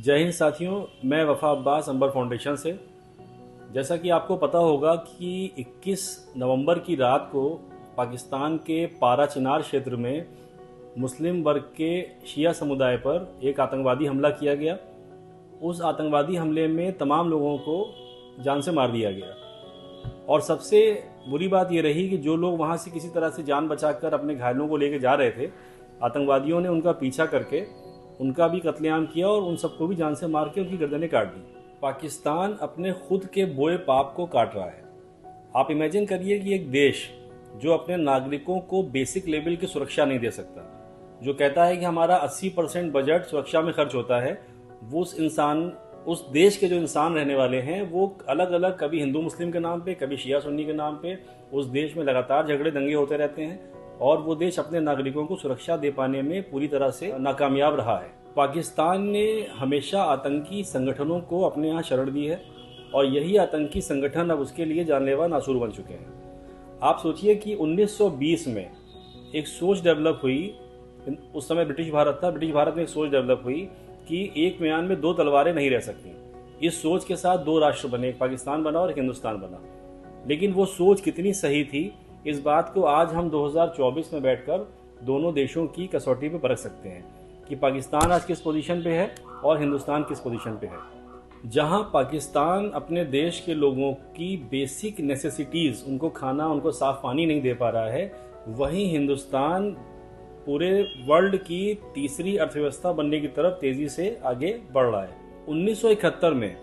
जय हिंद साथियों, मैं वफा अब्बास अंबर फाउंडेशन से। जैसा कि आपको पता होगा कि 21 नवंबर की रात को पाकिस्तान के पारा चिनार क्षेत्र में मुस्लिम वर्ग के शिया समुदाय पर एक आतंकवादी हमला किया गया। उस आतंकवादी हमले में तमाम लोगों को जान से मार दिया गया और सबसे बुरी बात यह रही कि जो लोग वहाँ से किसी तरह से जान बचाकर अपने घायलों को लेकर जा रहे थे, आतंकवादियों ने उनका पीछा करके उनका भी कत्लेआम किया और उन सबको भी जान से मार के उनकी गर्दनें काट दी। पाकिस्तान अपने खुद के बोए पाप को काट रहा है। आप इमेजिन करिए कि एक देश जो अपने नागरिकों को बेसिक लेवल की सुरक्षा नहीं दे सकता, जो कहता है कि हमारा 80% बजट सुरक्षा में खर्च होता है, वो उस देश के जो इंसान रहने वाले हैं वो अलग अलग, कभी हिंदू मुस्लिम के नाम पे, कभी शिया सुन्नी के नाम पे उस देश में लगातार झगड़े दंगे होते रहते हैं और वो देश अपने नागरिकों को सुरक्षा दे पाने में पूरी तरह से नाकामयाब रहा है। पाकिस्तान ने हमेशा आतंकी संगठनों को अपने यहाँ शरण दी है और यही आतंकी संगठन अब उसके लिए जानलेवा नासूर बन चुके हैं। आप सोचिए कि 1920 में एक सोच डेवलप हुई, उस समय ब्रिटिश भारत था, ब्रिटिश भारत में एक सोच डेवलप हुई कि एक म्यान में दो तलवारें नहीं रह सकती। इस सोच के साथ दो राष्ट्र बने, एक पाकिस्तान बना और एक हिंदुस्तान बना। लेकिन वो सोच कितनी सही थी, इस बात को आज हम 2024 में बैठकर दोनों देशों की कसौटी पे परख सकते हैं कि पाकिस्तान आज किस पोजीशन पे है और हिंदुस्तान किस पोजीशन पे है। जहां पाकिस्तान अपने देश के लोगों की बेसिक नेसेसिटीज़, उनको खाना, उनको साफ पानी नहीं दे पा रहा है, वहीं हिंदुस्तान पूरे वर्ल्ड की तीसरी अर्थव्यवस्था बनने की तरफ तेजी से आगे बढ़ रहा है। 1971 में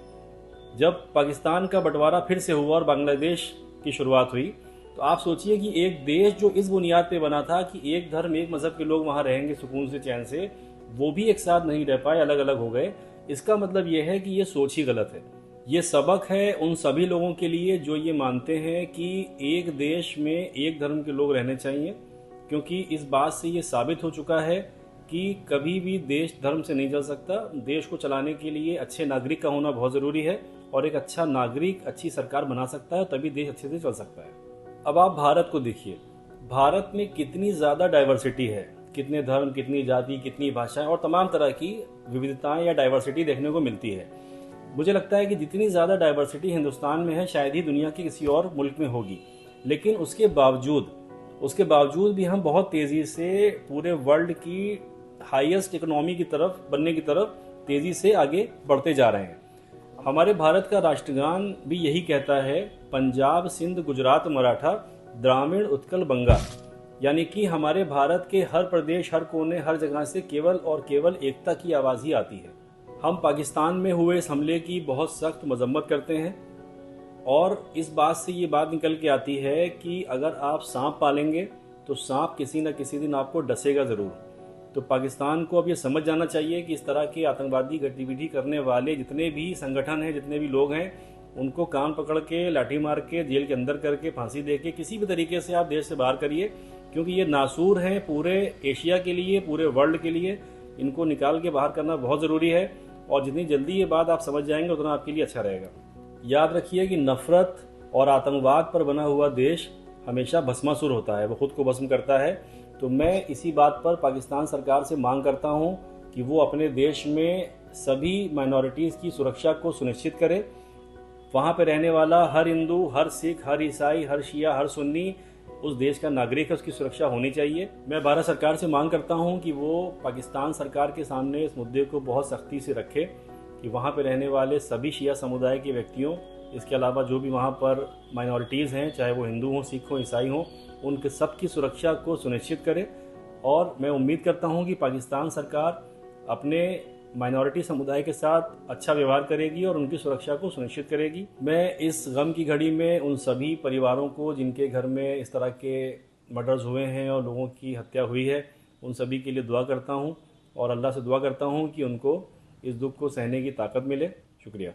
जब पाकिस्तान का बंटवारा फिर से हुआ और बांग्लादेश की शुरुआत हुई, तो आप सोचिए कि एक देश जो इस बुनियाद पे बना था कि एक धर्म एक मजहब के लोग वहाँ रहेंगे सुकून से, चैन से, वो भी एक साथ नहीं रह पाए, अलग अलग हो गए। इसका मतलब ये है कि ये सोच ही गलत है। ये सबक है उन सभी लोगों के लिए जो ये मानते हैं कि एक देश में एक धर्म के लोग रहने चाहिए, क्योंकि इस बात से ये साबित हो चुका है कि कभी भी देश धर्म से नहीं चल सकता। देश को चलाने के लिए अच्छे नागरिक का होना बहुत ज़रूरी है और एक अच्छा नागरिक अच्छी सरकार बना सकता है, तभी देश अच्छे से चल सकता है। अब आप भारत को देखिए, भारत में कितनी ज़्यादा डाइवर्सिटी है, कितने धर्म, कितनी जाति, कितनी भाषाएं और तमाम तरह की विविधताएं या डाइवर्सिटी देखने को मिलती है। मुझे लगता है कि जितनी ज़्यादा डाइवर्सिटी हिंदुस्तान में है शायद ही दुनिया के किसी और मुल्क में होगी। लेकिन उसके बावजूद भी हम बहुत तेज़ी से पूरे वर्ल्ड की हाईएस्ट इकोनॉमी की तरफ बनने की तरफ तेज़ी से आगे बढ़ते जा रहे हैं। हमारे भारत का राष्ट्रगान भी यही कहता है, पंजाब सिंध गुजरात मराठा द्रामीण उत्कल बंगा, यानी कि हमारे भारत के हर प्रदेश, हर कोने, हर जगह से केवल और केवल एकता की आवाज़ ही आती है। हम पाकिस्तान में हुए इस हमले की बहुत सख्त मजम्मत करते हैं और इस बात से ये बात निकल के आती है कि अगर आप सांप पालेंगे तो सांप किसी न किसी दिन आपको डसेगा ज़रूर। तो पाकिस्तान को अब ये समझ जाना चाहिए कि इस तरह के आतंकवादी गतिविधि करने वाले जितने भी संगठन हैं, जितने भी लोग हैं, उनको कान पकड़ के, लाठी मार के, जेल के अंदर करके, फांसी दे के किसी भी तरीके से आप देश से बाहर करिए, क्योंकि ये नासूर हैं पूरे एशिया के लिए, पूरे वर्ल्ड के लिए। इनको निकाल के बाहर करना बहुत ज़रूरी है और जितनी जल्दी ये बात आप समझ जाएंगे उतना आपके लिए अच्छा रहेगा। याद रखिए कि नफरत और आतंकवाद पर बना हुआ देश हमेशा भस्मासुर होता है, वो खुद को भस्म करता है। तो मैं इसी बात पर पाकिस्तान सरकार से मांग करता हूं कि वो अपने देश में सभी माइनॉरिटीज़ की सुरक्षा को सुनिश्चित करे। वहाँ पे रहने वाला हर हिंदू, हर सिख, हर ईसाई, हर शिया, हर सुन्नी उस देश का नागरिक है, उसकी सुरक्षा होनी चाहिए। मैं भारत सरकार से मांग करता हूँ कि वो पाकिस्तान सरकार के सामने इस मुद्दे को बहुत सख्ती से रखे कि वहाँ पे रहने वाले सभी शिया समुदाय के व्यक्तियों, इसके अलावा जो भी वहाँ पर माइनॉरिटीज़ हैं, चाहे वो हिंदू हों, सिख हों, ईसाई हों, उनके सबकी सुरक्षा को सुनिश्चित करे। और मैं उम्मीद करता हूँ कि पाकिस्तान सरकार अपने माइनॉरिटी समुदाय के साथ अच्छा व्यवहार करेगी और उनकी सुरक्षा को सुनिश्चित करेगी। मैं इस गम की घड़ी में उन सभी परिवारों को जिनके घर में इस तरह के मर्डर्स हुए हैं और लोगों की हत्या हुई है, उन सभी के लिए दुआ करता हूँ और अल्लाह से दुआ करता हूँ कि उनको इस दुख को सहने की ताकत मिले। शुक्रिया।